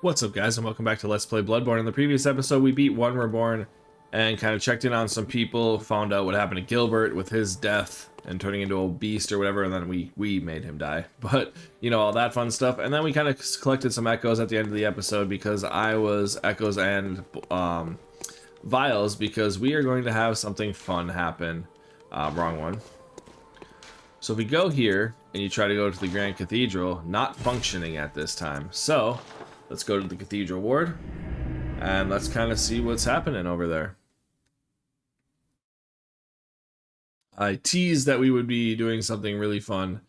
What's up, guys, and welcome back to Let's Play Bloodborne. In the previous episode, we beat one Reborn and kind of checked in on some people, found out what happened to Gilbert with his death and turning into a beast or whatever, and then we made him die. But, you know, all that fun stuff. And then we kind of collected some echoes at the end of the episode because I was echoes and vials, because we are going to have something fun happen. Wrong one. So if we go here and you try to go to the Grand Cathedral, not functioning at this time. So let's go to the Cathedral Ward, and let's kind of see what's happening over there. I teased that we would be doing something really fun,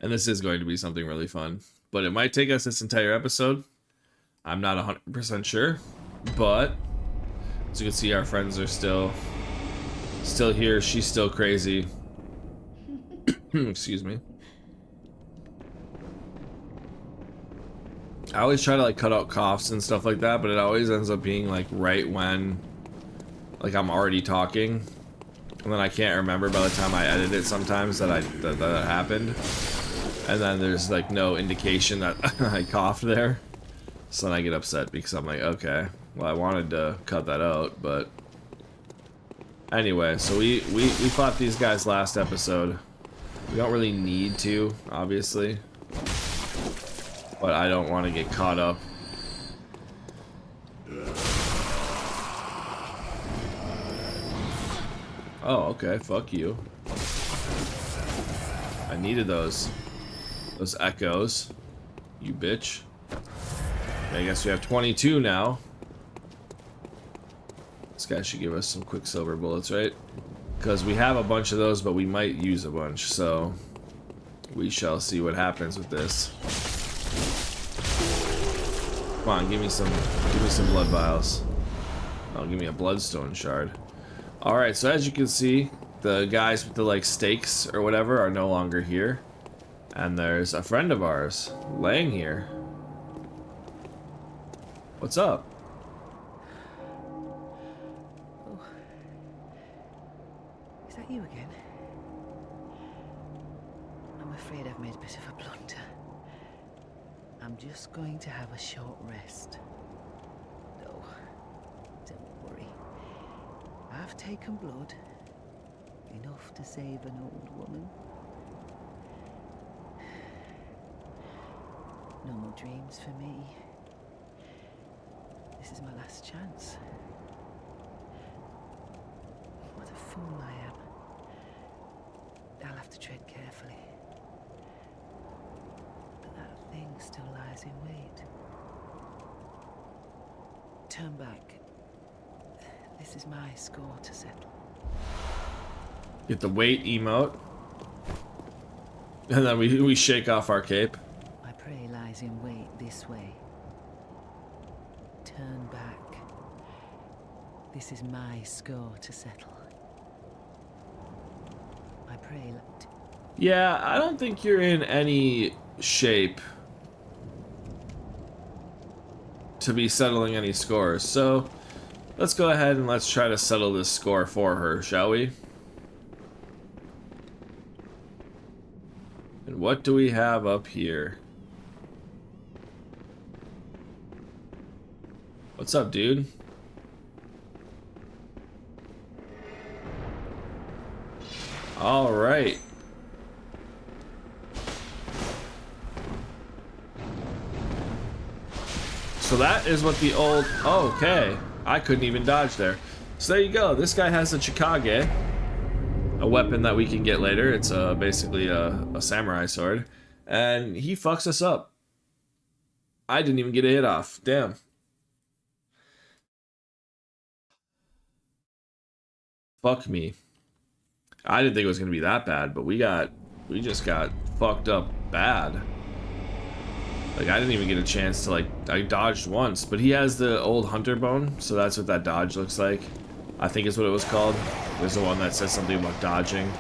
and this is going to be something really fun. But it might take us this entire episode. I'm not 100% sure, but as you can see, our friends are still here. She's still crazy. Excuse me. I always try to like cut out coughs and stuff like that, but it always ends up being like right when like I'm already talking, and then I can't remember by the time I edit it sometimes that that happened, and then there's like no indication that I coughed there, so then I get upset because I'm like, okay, well, I wanted to cut that out. But anyway, so we fought these guys last episode. We don't really need to, obviously, but I don't want to get caught up. Oh, okay, fuck you. I needed those echoes, you bitch. I guess we have 22 now. This guy should give us some quicksilver bullets, right? Because we have a bunch of those, but we might use a bunch, so we shall see what happens with this. Come on, give me some blood vials. Oh, give me a bloodstone shard. Alright, so as you can see, the guys with the like stakes or whatever are no longer here. And there's a friend of ours laying here. What's up? Oh. Is that you again? I'm afraid I've made a bit of a blunder. I'm just going to have a short rest. No, don't worry. I've taken blood. Enough to save an old woman. No more dreams for me. This is my last chance. What a fool I am. I'll have to tread carefully. But that thing still lies in wait. Turn back. This is my score to settle. Get the wait emote. And then we shake off our cape. My prey lies in wait this way. Turn back. This is my score to settle. My prey. Yeah, I don't think you're in any shape to be settling any scores, so let's go ahead and let's try to settle this score for her, shall we? And what do we have up here? What's up, dude? All right. So that is what the old... Oh, okay. I couldn't even dodge there. So there you go. This guy has a Chikage, a weapon that we can get later. It's basically a samurai sword. And he fucks us up. I didn't even get a hit off. Damn. Fuck me. I didn't think it was going to be that bad, but we just got fucked up bad. Like, I didn't even get a chance to, like, I dodged once, but he has the old hunter bone, so that's what that dodge looks like. I think is what it was called. There's the one that says something about dodging.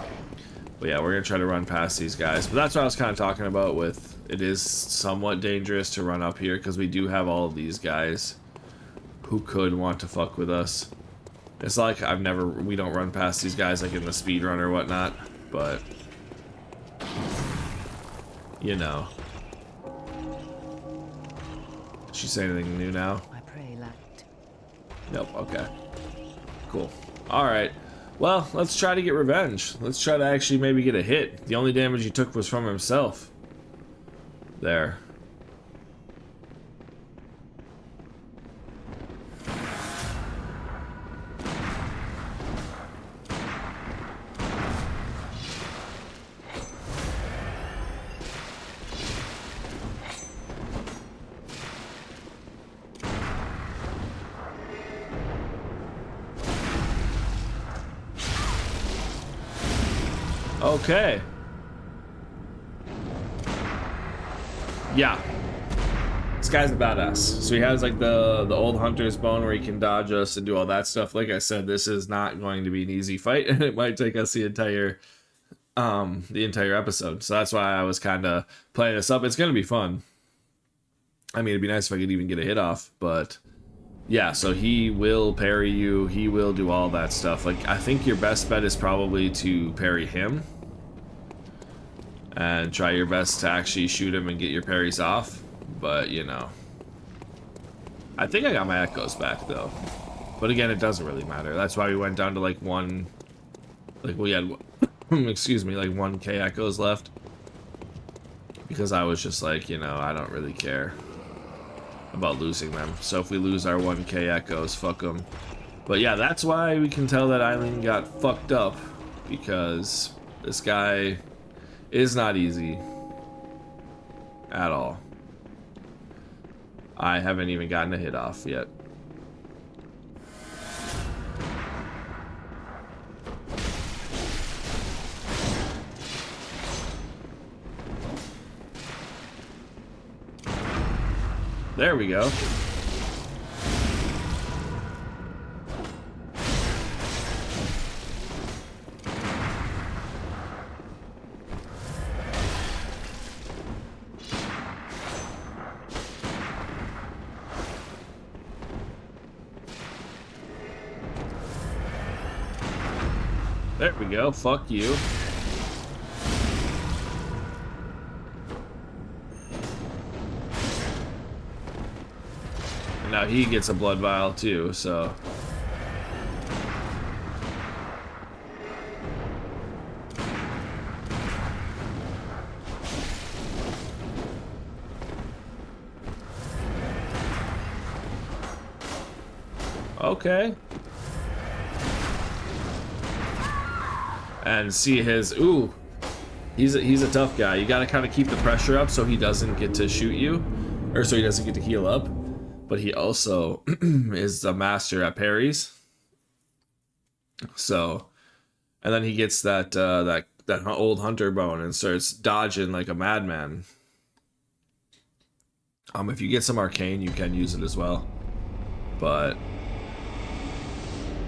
But yeah, we're gonna try to run past these guys. But that's what I was kind of talking about with, it is somewhat dangerous to run up here, because we do have all of these guys who could want to fuck with us. It's like we don't run past these guys like in the speed run or whatnot, but you know. Did she say anything new now? My prey lacked. Nope, okay. Cool. Alright. Well, let's try to get revenge. Let's try to actually maybe get a hit. The only damage he took was from himself. There. Okay. Yeah. This guy's a badass. So he has like the old hunter's bone where he can dodge us and do all that stuff. Like I said, this is not going to be an easy fight, and it might take us the entire episode. So that's why I was kind of playing this up. It's gonna be fun. I mean, it'd be nice if I could even get a hit off, but yeah, so he will parry you, he will do all that stuff. Like, I think your best bet is probably to parry him and try your best to actually shoot him and get your parries off, but you know, I think I got my echoes back though, but again, it doesn't really matter. That's why we went down to like one, like we had excuse me, like 1k echoes left, because I was just like, you know, I don't really care about losing them. So if we lose our 1k echoes, fuck them. But yeah, that's why we can tell that Eileen got fucked up, because this guy is not easy at all. I haven't even gotten a hit off yet. There we go. There we go. Fuck you. Now he gets a blood vial too, so. Okay. And see his, ooh, he's a tough guy. You gotta kind of keep the pressure up so he doesn't get to shoot you, or so he doesn't get to heal up. But he also is a master at parries. So, and then he gets that that old hunter bone and starts dodging like a madman. If you get some arcane, you can use it as well, but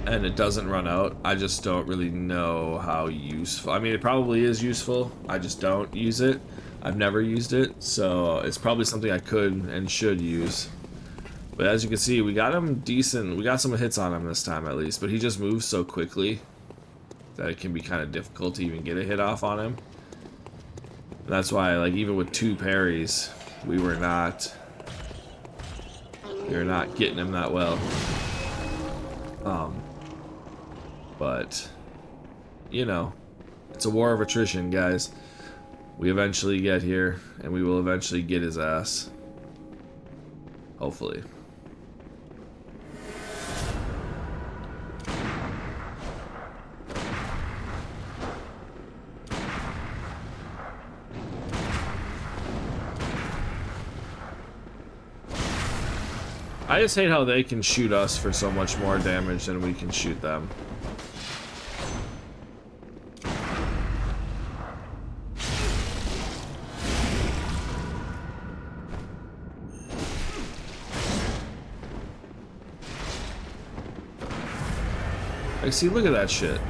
and it doesn't run out. I just don't really know how useful. I mean, it probably is useful. I just don't use it. I've never used it, so it's probably something I could and should use. But as you can see, we got him decent. We got some hits on him this time at least, but he just moves so quickly that it can be kind of difficult to even get a hit off on him. And that's why, like, even with 2 parries, we were not getting him that well. But you know, it's a war of attrition, guys. We eventually get here, and we will eventually get his ass. Hopefully. I just hate how they can shoot us for so much more damage than we can shoot them. Like, see, look at that shit.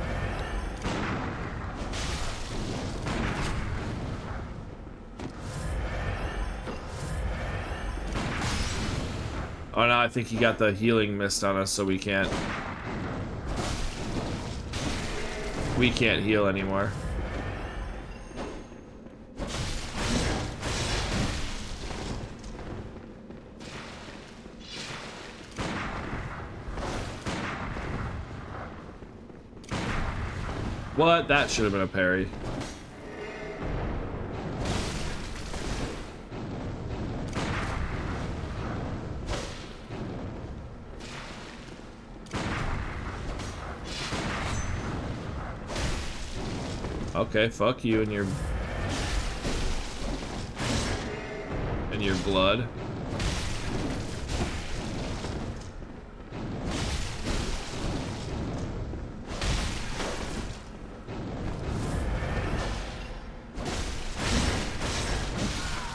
Oh no, I think he got the healing mist on us, so we can't heal anymore. What? That should have been a parry. Okay, fuck you and your blood.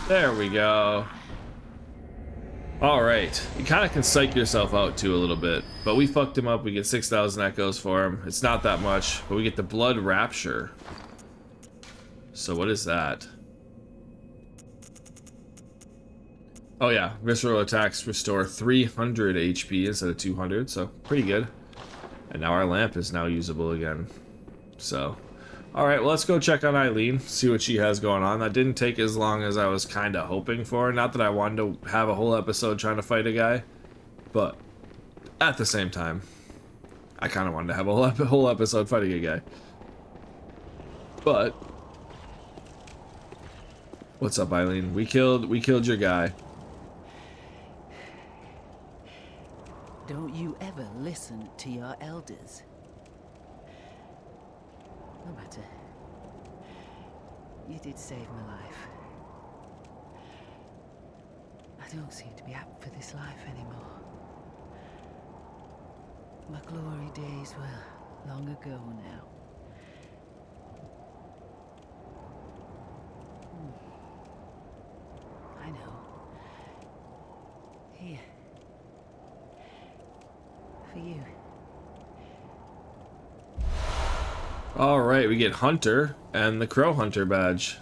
There we go. Alright. You kind of can psych yourself out too a little bit. But we fucked him up. We get 6,000 echoes for him. It's not that much. But we get the blood rapture. So what is that? Oh yeah. Visceral attacks restore 300 HP instead of 200. So pretty good. And now our lamp is now usable again. So... Alright, well, let's go check on Eileen, see what she has going on. That didn't take as long as I was kind of hoping for. Not that I wanted to have a whole episode trying to fight a guy, but at the same time, I kind of wanted to have a whole episode fighting a guy. But, what's up, Eileen? We killed your guy. Don't you ever listen to your elders? No matter. You did save my life. I don't seem to be apt for this life anymore. My glory days were long ago now. I know. Here. For you. Alright, we get Hunter and the Crow Hunter badge.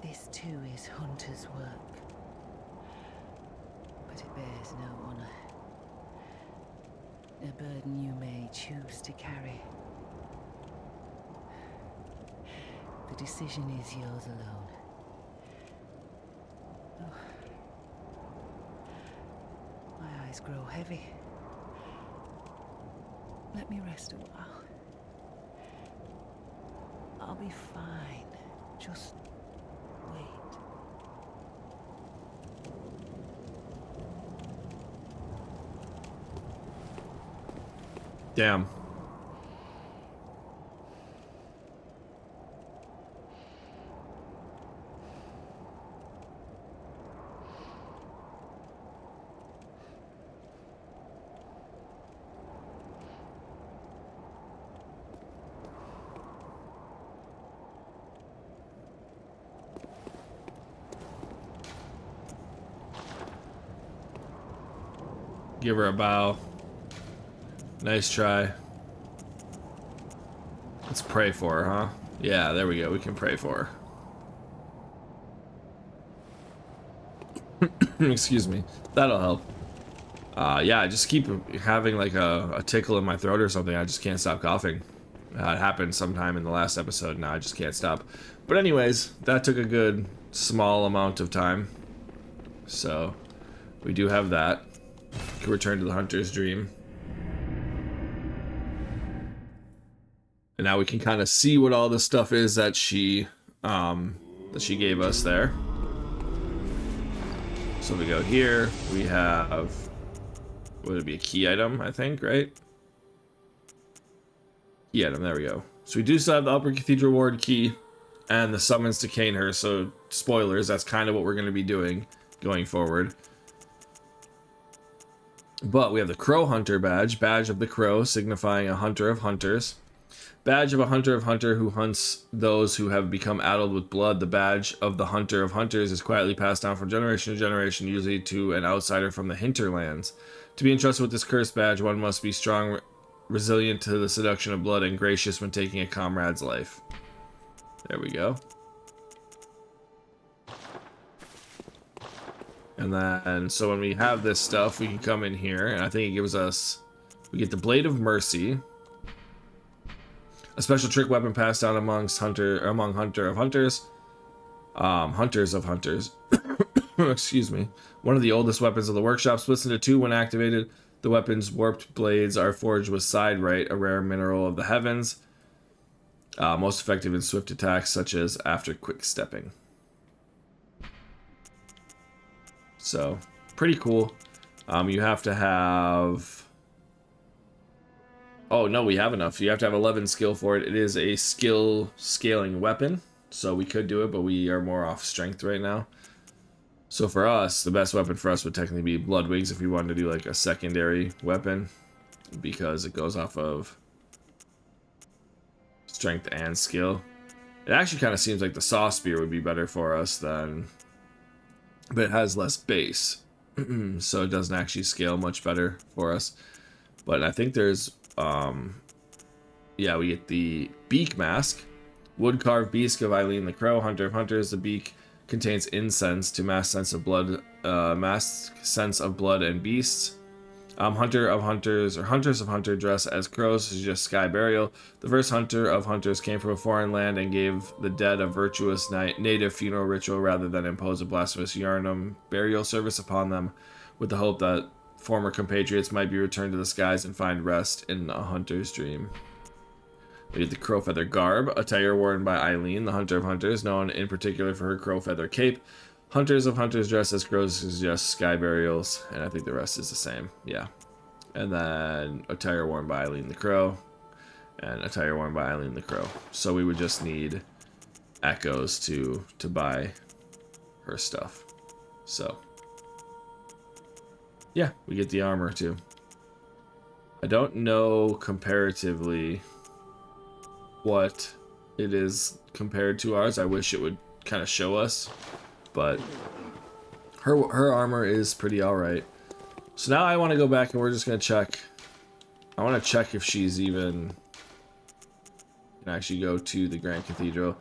This too is Hunter's work, but it bears no honor. A burden you may choose to carry. The decision is yours alone. Oh. My eyes grow heavy. Let me rest a while. I'll be fine. Just wait. Damn. Give her a bow. Nice try. Let's pray for her, huh? Yeah, there we go. We can pray for her. Excuse me. That'll help. Yeah, I just keep having like a tickle in my throat or something. I just can't stop coughing. It happened sometime in the last episode. Now I just can't stop. But anyways, that took a good small amount of time. So, we do have that. Can return to the Hunter's Dream. And now we can kind of see what all the stuff is that she gave us there. So we go here, we have, would it be a key item, I think, right? Key item, there we go. So we do still have the Upper Cathedral Ward key and the summons to Cainhurst, so spoilers, that's kind of what we're going to be doing going forward. But we have the Crow Hunter badge, Badge of the Crow, signifying a hunter of hunters. Badge of a hunter who hunts those who have become addled with blood. The badge of the hunter of hunters is quietly passed down from generation to generation, usually to an outsider from the hinterlands. To be entrusted with this cursed badge, one must be strong, resilient to the seduction of blood, and gracious when taking a comrade's life. There we go. And then, so when we have this stuff, we can come in here, and I think it gives us, we get the Blade of Mercy, a special trick weapon passed down amongst hunters of hunters. Excuse me. One of the oldest weapons of the workshop, splits into two when activated. The weapon's warped blades are forged with siderite, a rare mineral of the heavens. Most effective in swift attacks, such as after quick stepping. So, pretty cool. You have to have... Oh, no, we have enough. You have to have 11 skill for it. It is a skill scaling weapon, so we could do it, but we are more off strength right now. So for us, the best weapon for us would technically be Bloodwigs if we wanted to do like a secondary weapon, because it goes off of strength and skill. It actually kind of seems like the Saw Spear would be better for us than... But it has less base, so it doesn't actually scale much better for us. But I think there's... yeah, we get the Beak Mask. Wood-carved beak of Eileen the Crow, Hunter of Hunters. The beak contains incense to mask sense of blood, and beasts. Hunter of Hunters, or Hunters of Hunter dress as crows, suggest sky burial. The first Hunter of Hunters came from a foreign land and gave the dead a virtuous native funeral ritual rather than impose a blasphemous Yharnam burial service upon them, with the hope that former compatriots might be returned to the skies and find rest in a hunter's dream. We have the crow feather garb, attire worn by Eileen, the Hunter of Hunters, known in particular for her crow feather cape. Hunters of Hunters dressed as crows suggest sky burials, and I think the rest is the same. Yeah. And then attire worn by Eileen the Crow, and attire worn by Eileen the Crow. So we would just need echoes to buy her stuff. So yeah, we get the armor too. I don't know comparatively what it is compared to ours. I wish it would kind of show us, but her armor is pretty alright. So now I want to go back and we're just going to check. I want to check if she's even can actually go to the Grand Cathedral.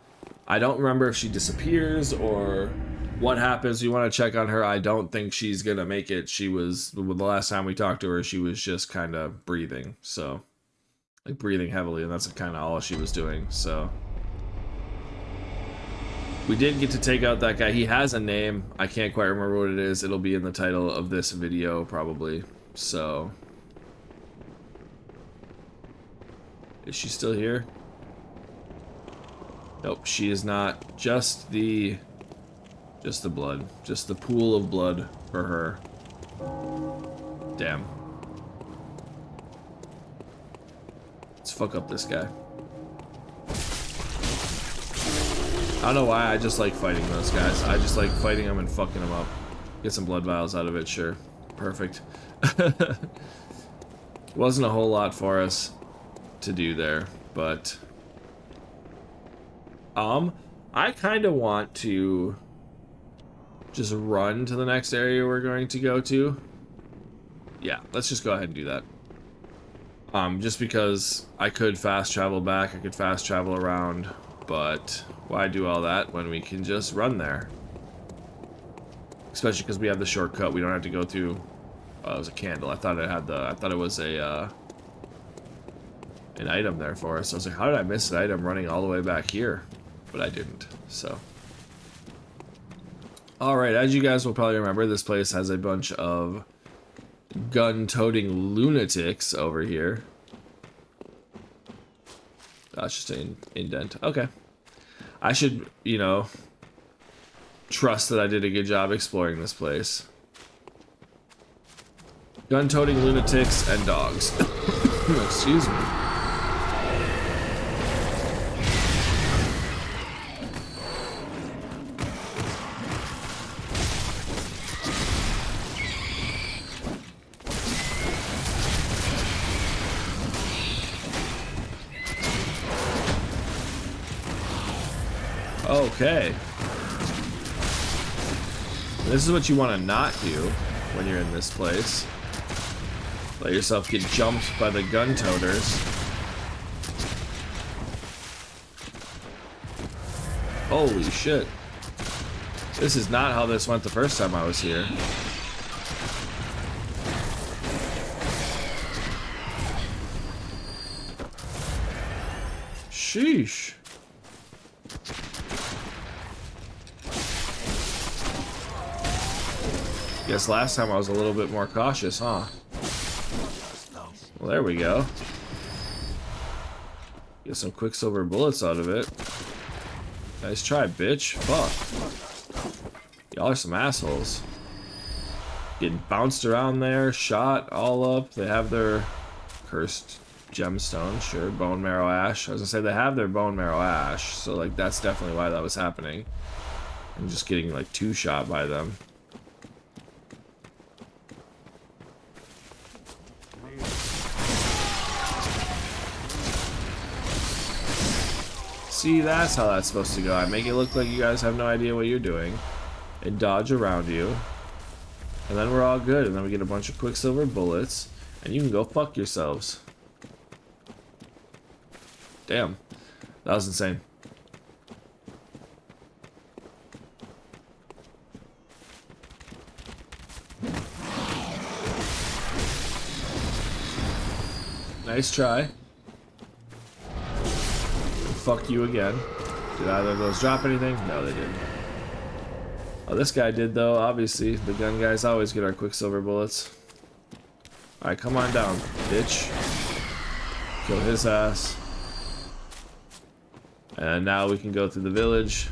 I don't remember if she disappears or what happens. We want to check on her. I don't think she's going to make it. She was, the last time we talked to her, she was just kind of breathing. So, like breathing heavily, and that's kind of all she was doing. So we did get to take out that guy. He has a name. I can't quite remember what it is. It'll be in the title of this video, probably. So, is she still here? Nope, she is not. Just the blood. Just the pool of blood for her. Damn. Let's fuck up this guy. I don't know why, I just like fighting those guys. I just like fighting them and fucking them up. Get some blood vials out of it, sure. Perfect. Wasn't a whole lot for us to do there, but... I kind of want to just run to the next area we're going to go to. Yeah, let's just go ahead and do that. Just because I could fast travel back, I could fast travel around, but why do all that when we can just run there? Especially because we have the shortcut, we don't have to go through. Oh, it was a candle. I thought it had the. I thought it was a an item there for us. I was like, how did I miss an item running all the way back here? But I didn't. So. All right, as you guys will probably remember, this place has a bunch of gun-toting lunatics over here. That's just an indent. Okay. I should, you know, trust that I did a good job exploring this place. Gun-toting lunatics and dogs. Excuse me. Okay. This is what you want to not do when you're in this place. Let yourself get jumped by the gun toters. Holy shit. This is not how this went the first time I was here. Sheesh. Guess last time I was a little bit more cautious, huh? Well, there we go. Get some quicksilver bullets out of it. Nice try, bitch. Fuck. Y'all are some assholes. Getting bounced around there, shot all up. They have their cursed gemstone, sure. Bone marrow ash. I was gonna say they have their bone marrow ash, so like that's definitely why that was happening. I'm just getting like two-shot by them. See, that's how that's supposed to go. I make it look like you guys have no idea what you're doing and dodge around you. And then we're all good, and then we get a bunch of quicksilver bullets, and you can go fuck yourselves. Damn. That was insane. Nice try. Fuck you again. Did either of those drop anything? No, they didn't. Oh, this guy did though, obviously. The gun guys always get our quicksilver bullets. Alright, come on down, bitch. Kill his ass. And now we can go through the village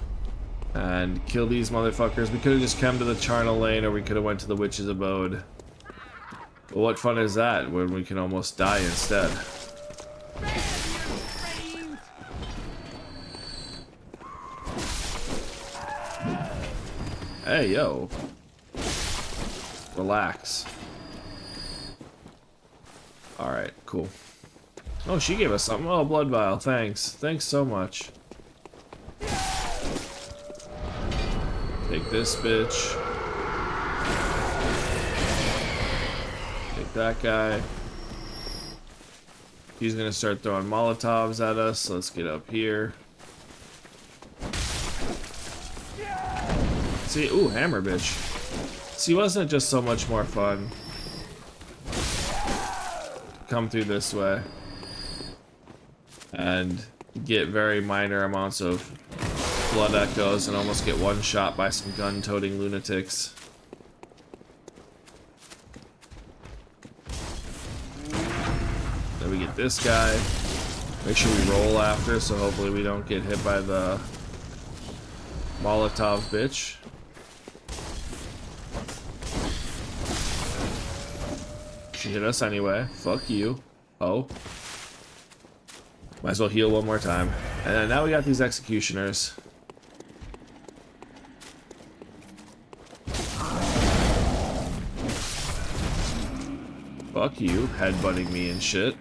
and kill these motherfuckers. We could have just come to the charnel lane, or we could have went to the witch's abode. But what fun is that when we can almost die instead? Hey, yo. Relax. Alright, cool. Oh, she gave us something. Oh, blood vial. Thanks. Thanks so much. Take this bitch. Take that guy. He's gonna start throwing Molotovs at us, so let's get up here. See, ooh, hammer bitch. See, wasn't it just so much more fun? Come through this way. And get very minor amounts of blood echoes and almost get one shot by some gun-toting lunatics. Then we get this guy. Make sure we roll after, so hopefully we don't get hit by the Molotov bitch. She hit us anyway. Fuck you. Oh. Might as well heal one more time. And then now we got these executioners. Fuck you, headbutting me and shit.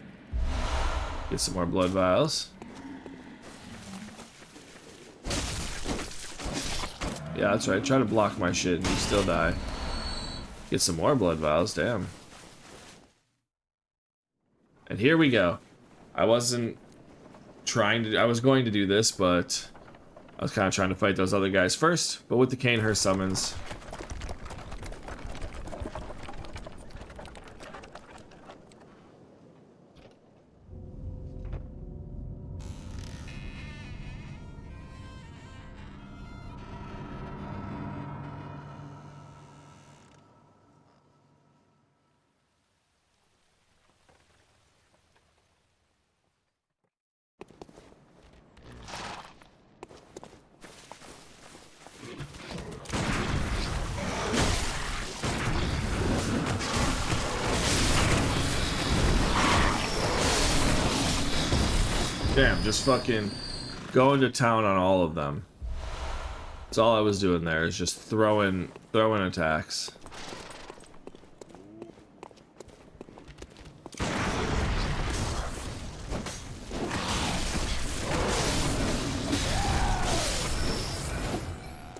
Get some more blood vials. Yeah, that's right. Try to block my shit and you still die. Get some more blood vials, damn. And here we go. I wasn't trying to... I was going to do this, but I was kind of trying to fight those other guys first. But with the Cainhurst Summons... Damn, just fucking going to town on all of them. That's all I was doing there, is just throwing attacks.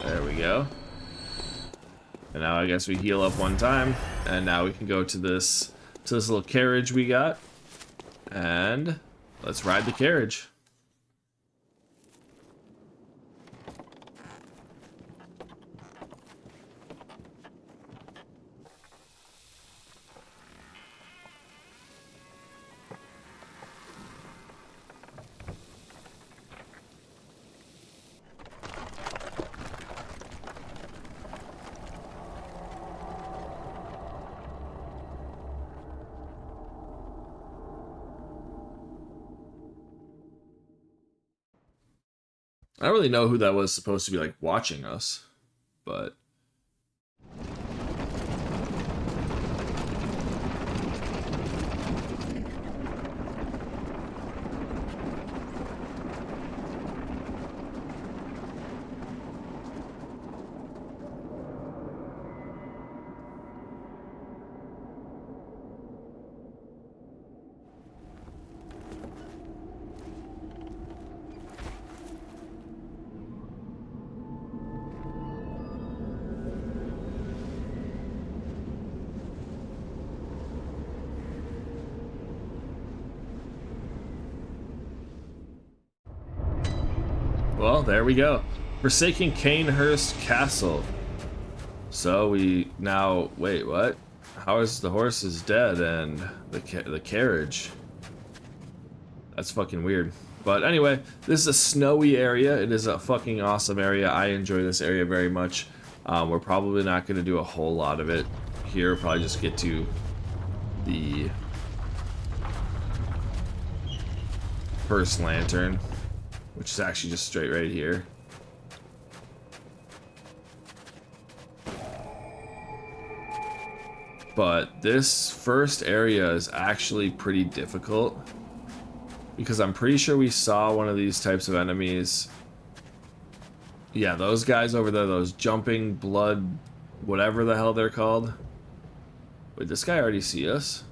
There we go. And now I guess we heal up one time, and now we can go to this little carriage we got, and let's ride the carriage. I don't really know who that was supposed to be, like, watching us, but... Well, there we go. Forsaking Cainhurst Castle. So we now... Wait, what? How is the horse is dead and the carriage? That's fucking weird. But anyway, this is a snowy area. It is a fucking awesome area. I enjoy this area very much. We're probably not going to do a whole lot of it here. We'll probably just get to the first lantern, which is actually just straight right here. But this first area is actually pretty difficult, because I'm pretty sure we saw one of these types of enemies. Yeah, those guys over there, those jumping blood, whatever the hell they're called. Wait, this guy already see us?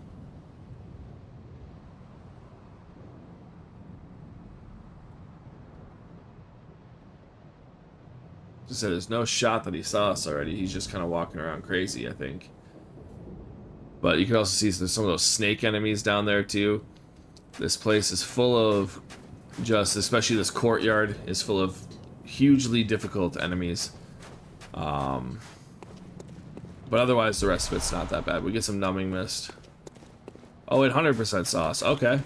Just said there's no shot that he saw us already. He's just kind of walking around crazy, I think. But you can also see there's some of those snake enemies down there too. This place is full of just, especially this courtyard, is full of hugely difficult enemies. But otherwise the rest of it's not that bad. We get some numbing mist. Oh, it 100% saw us. Okay.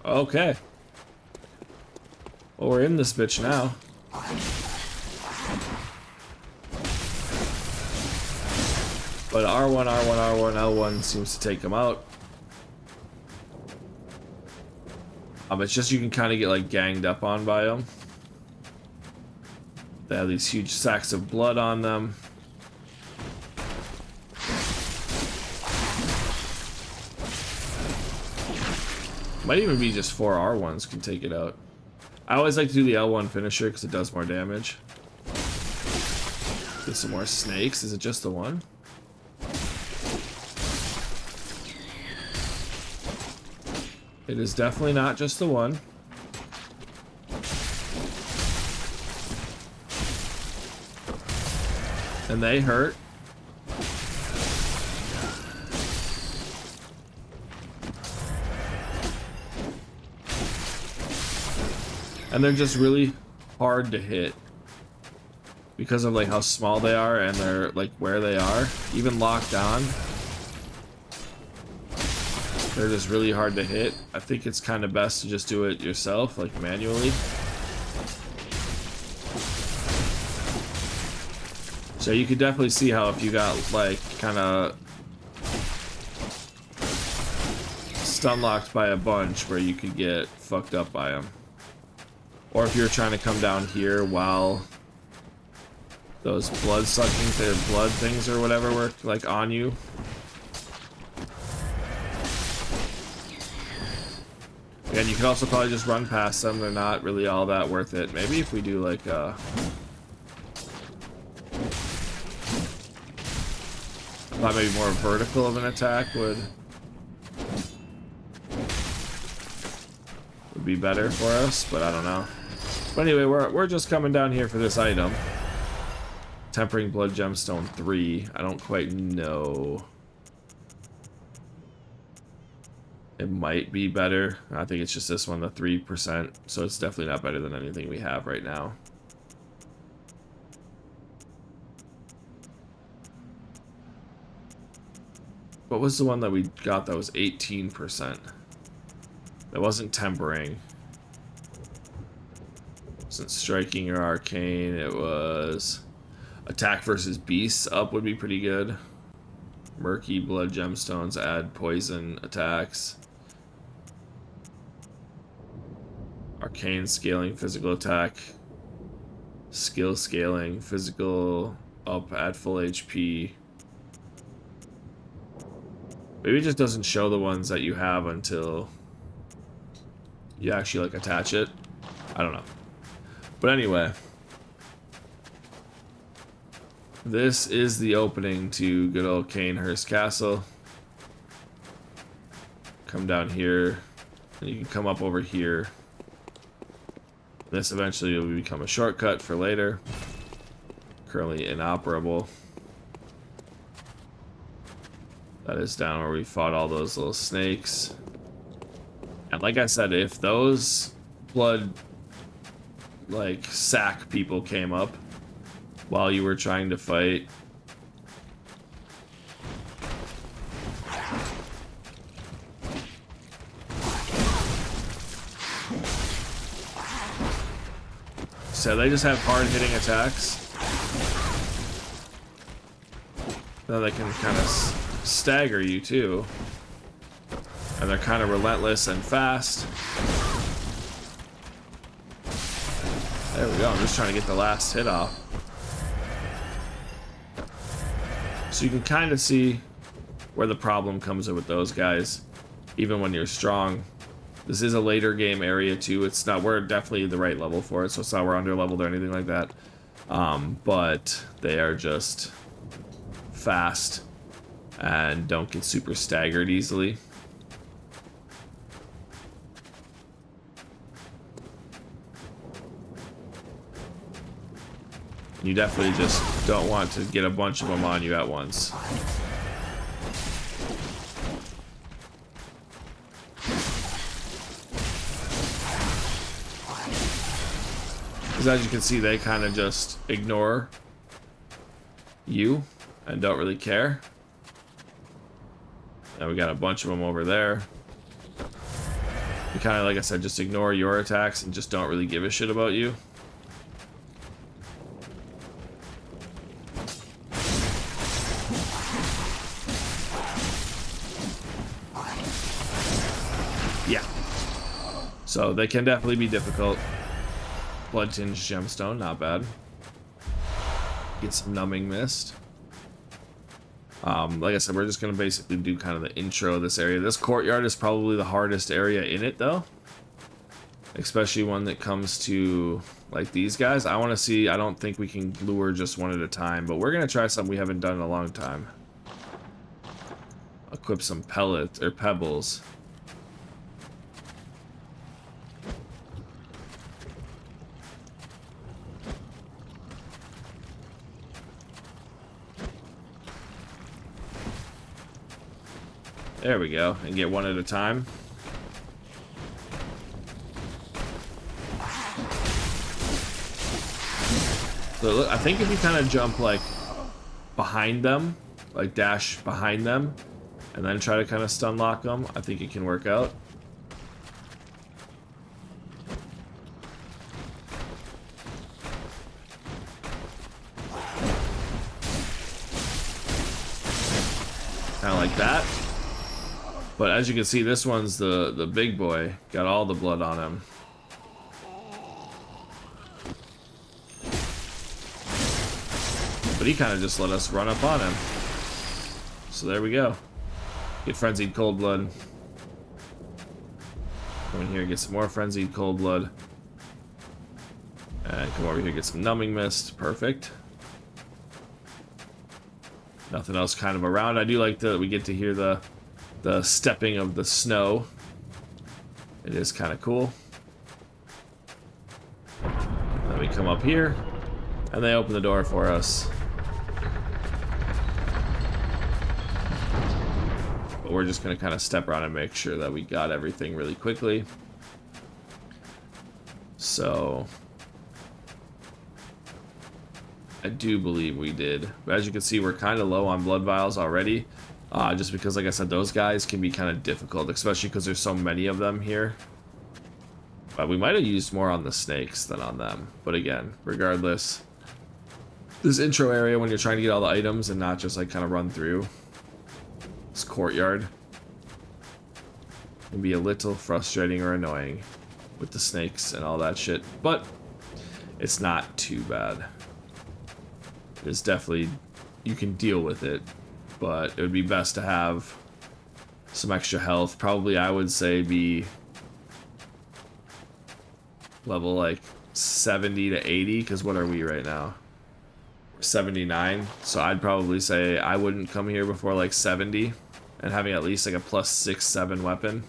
Okay. Well, we're in this bitch now. But R1, R1, R1, L1 seems to take him out. It's just you can kind of get like ganged up on by them. They have these huge sacks of blood on them. Might even be just 4 R1s can take it out. I always like to do the L1 finisher because it does more damage. Get some more snakes. Is it just the one? It is definitely not just the one. And they hurt. And they're just really hard to hit because of like how small they are and they're like where they are, even locked on. They're just really hard to hit. I think it's kind of best to just do it yourself, like manually. So you could definitely see how if you got like kind of stun locked by a bunch where you could get fucked up by them. Or if you're trying to come down here while those blood sucking, their blood things or whatever were like on you. And you could also probably just run past them. They're not really all that worth it. Maybe if we do like thought maybe more vertical of an attack would be better for us, but I don't know. But anyway, we're just coming down here for this item. Tempering Blood Gemstone 3. I don't quite know. It might be better. I think it's just this one, the 3%. So it's definitely not better than anything we have right now. What was the one that we got that was 18%? That wasn't tempering. It wasn't striking or arcane. It was attack versus beasts up would be pretty good. Murky blood gemstones add poison attacks. Arcane scaling, physical attack, skill scaling, physical up at full HP. Maybe it just doesn't show the ones that you have until you actually like attach it. I don't know. But anyway, this is the opening to good old Cainhurst Castle. Come down here, and you can come up over here. This eventually will become a shortcut for later. Currently inoperable. That is down where we fought all those little snakes. And like I said, if those blood, like, sack people came up while you were trying to fight, so they just have hard-hitting attacks. Then they can kind of stagger you too, and they're kind of relentless and fast. There we go. I'm just trying to get the last hit off. So you can kind of see where the problem comes in with those guys, even when you're strong. This is a later game area too. It's not, we're definitely the right level for it, so it's not we're under leveled or anything like that. But they are just fast and don't get super staggered easily. You definitely just don't want to get a bunch of them on you at once. Because as you can see, they kind of just ignore you and don't really care. And we got a bunch of them over there. You kind of, like I said, just ignore your attacks and just don't really give a shit about you. Yeah. So they can definitely be difficult. Blood tinged gemstone, not bad. Get some numbing mist. Like I said, we're just gonna basically do kind of the intro of this area. This courtyard is probably the hardest area in it, though. Especially one that comes to like these guys. I want to see. I don't think we can lure just one at a time, but we're gonna try something we haven't done in a long time. Equip some pellets or pebbles. There we go, and get one at a time. So look, I think if you kind of jump like behind them, like dash behind them, and then try to kind of stun lock them, I think it can work out. Kind of like that. But as you can see, this one's the big boy. Got all the blood on him. But he kind of just let us run up on him. So there we go. Get frenzied cold blood. Come in here, get some more frenzied cold blood. And come over here, get some numbing mist. Perfect. Nothing else kind of around. I do like that we get to hear the stepping of the snow. It is kind of cool. Then we come up here, and they open the door for us. But we're just going to kind of step around and make sure that we got everything really quickly. So I do believe we did. But as you can see, we're kind of low on blood vials already. Just because, like I said, those guys can be kind of difficult, especially because there's so many of them here. But we might have used more on the snakes than on them. But again, regardless, this intro area when you're trying to get all the items and not just like kind of run through this courtyard can be a little frustrating or annoying. with the snakes and all that shit. But it's not too bad. It's definitely, you can deal with it, but it would be best to have some extra health. Probably I would say be level like 70 to 80, because what are we right now? 79. So I'd probably say I wouldn't come here before like 70 and having at least like a plus 6-7 weapon.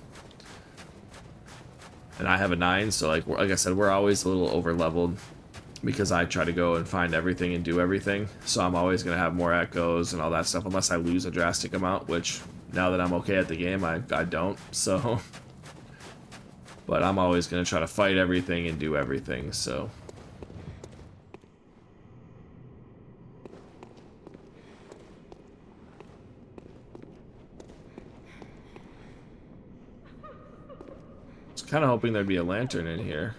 And I have a 9, so like I said, we're always a little over leveled because I try to go and find everything and do everything. So I'm always going to have more echoes and all that stuff unless I lose a drastic amount, which now that I'm okay at the game, I don't. So, but I'm always going to try to fight everything and do everything, so. Kind of hoping there'd be a lantern in here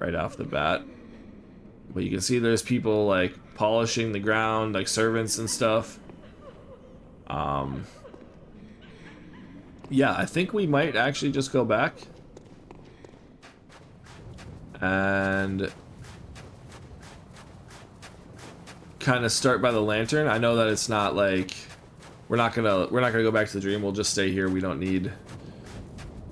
right off the bat, but you can see there's people like polishing the ground, like servants and stuff. Yeah, I think we might actually just go back and kind of start by the lantern. I know that it's not like we're not gonna go back to the dream. We'll just stay here. We don't need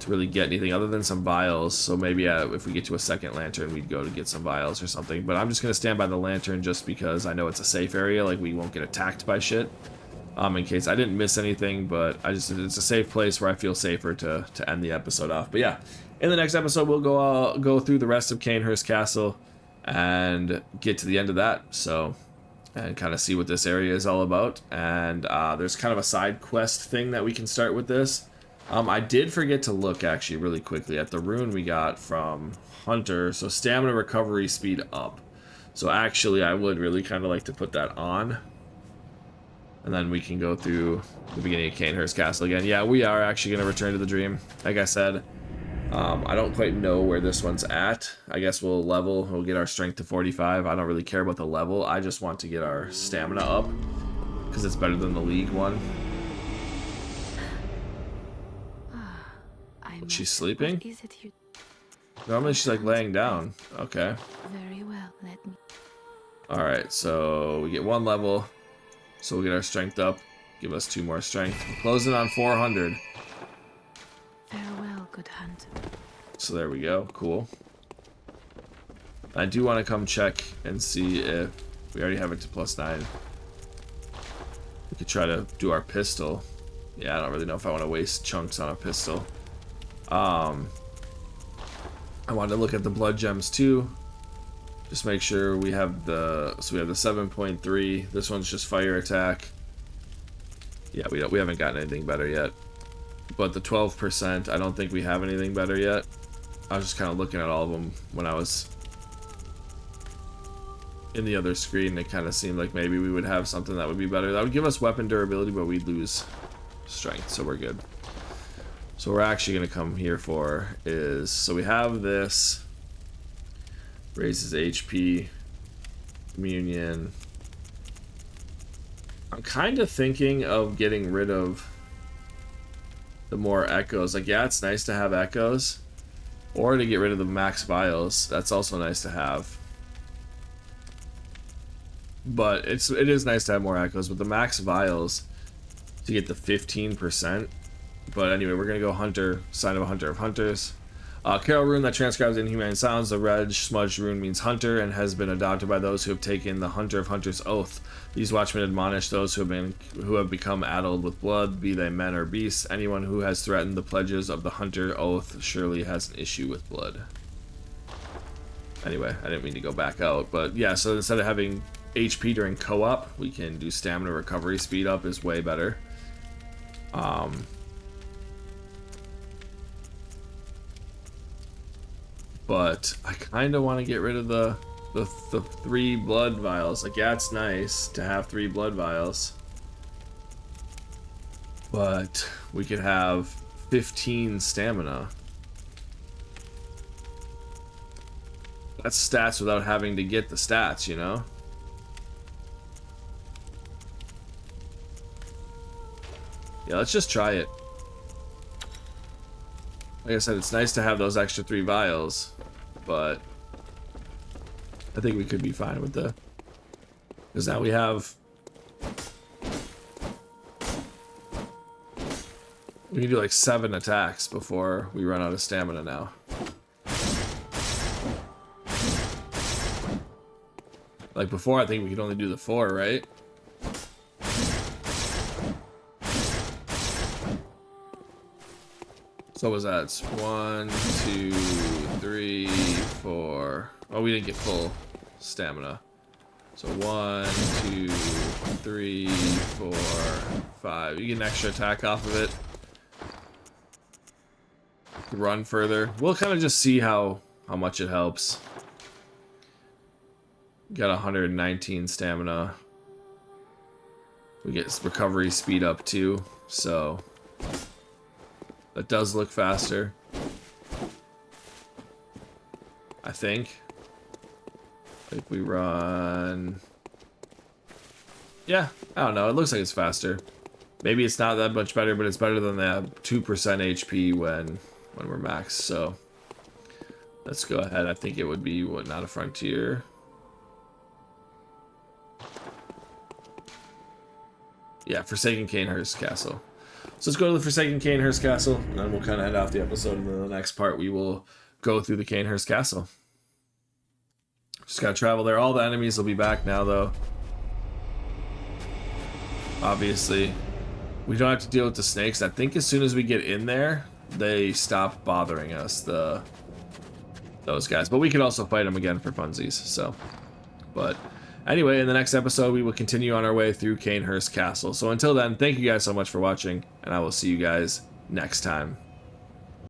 to really get anything other than some vials, so maybe if we get to a second lantern we'd go to get some vials or something, but I'm just gonna stand by the lantern just because I know it's a safe area, like we won't get attacked by shit, in case I didn't miss anything, but it's a safe place where I feel safer to end the episode off. But yeah, in the next episode we'll go through the rest of Cainhurst Castle and get to the end of that, so, and kind of see what this area is all about. And there's kind of a side quest thing that we can start with this. I did forget to look actually really quickly at the rune we got from Hunter. So stamina recovery speed up. So actually I would really kind of like to put that on. And then we can go through the beginning of Cainhurst Castle again. Yeah, we are actually going to return to the dream. Like I said, I don't quite know where this one's at. I guess we'll get our strength to 45. I don't really care about the level. I just want to get our stamina up because it's better than the League one. She's sleeping? What is it you... Normally she's like laying down. Okay. Very well, let me... Alright, so we get 1 level. So we'll get our strength up. Give us 2 more strength. We're closing on 400. Farewell, good hunter. So there we go. Cool. I do want to come check and see if we already have it to +9. We could try to do our pistol. Yeah, I don't really know if I want to waste chunks on a pistol. I wanted to look at the blood gems too. Just make sure we have the 7.3. This one's just fire attack. Yeah, we haven't gotten anything better yet. But the 12%, I don't think we have anything better yet. I was just kind of looking at all of them when I was in the other screen. It kind of seemed like maybe we would have something that would be better. That would give us weapon durability, but we'd lose strength, so we're good. So we're actually going to come here for is, so we have this, raises HP, communion. I'm kind of thinking of getting rid of the more echoes. Like, yeah, it's nice to have echoes, or to get rid of the max vials. That's also nice to have. But it is nice to have more echoes, but the max vials to get the 15%. But anyway, we're gonna go Hunter, sign of a Hunter of Hunters. Carol rune that transcribes inhumane sounds. The red smudged rune means hunter and has been adopted by those who have taken the Hunter of Hunters oath. These watchmen admonish those who have become addled with blood, be they men or beasts. Anyone who has threatened the pledges of the Hunter oath surely has an issue with blood. Anyway, I didn't mean to go back out, but yeah. So instead of having HP during co-op, we can do stamina recovery. Speed up is way better. But I kind of want to get rid of the 3 blood vials. Like, yeah, it's nice to have 3 blood vials, but we could have 15 stamina. That's stats without having to get the stats, you know? Yeah, let's just try it. Like I said, it's nice to have those extra 3 vials, but I think we could be fine with the... Because now we have... We can do like 7 attacks before we run out of stamina now. Like before, I think we could only do the 4, right? So what was that? It's 1, 2, 3, 4. Oh, we didn't get full stamina. So 1, 2, 3, 4, 5. You get an extra attack off of it. Run further. We'll kind of just see how much it helps. Got 119 stamina. We get recovery speed up too, so that does look faster, I think. If we run... Yeah, I don't know. It looks like it's faster. Maybe it's not that much better, but it's better than the 2% HP when we're max. So let's go ahead. I think it would be, what, not a frontier. Yeah, Forsaken Cainhurst Castle. So let's go to the Forsaken Cainhurst Castle, and then we'll kind of end off the episode. And then the next part, we will go through the Cainhurst Castle. Just gotta travel there. All the enemies will be back now, though. Obviously, we don't have to deal with the snakes. I think as soon as we get in there, they stop bothering us, those guys. But we could also fight them again for funsies. So, but anyway, in the next episode, we will continue on our way through Cainhurst Castle. So until then, thank you guys so much for watching, and I will see you guys next time.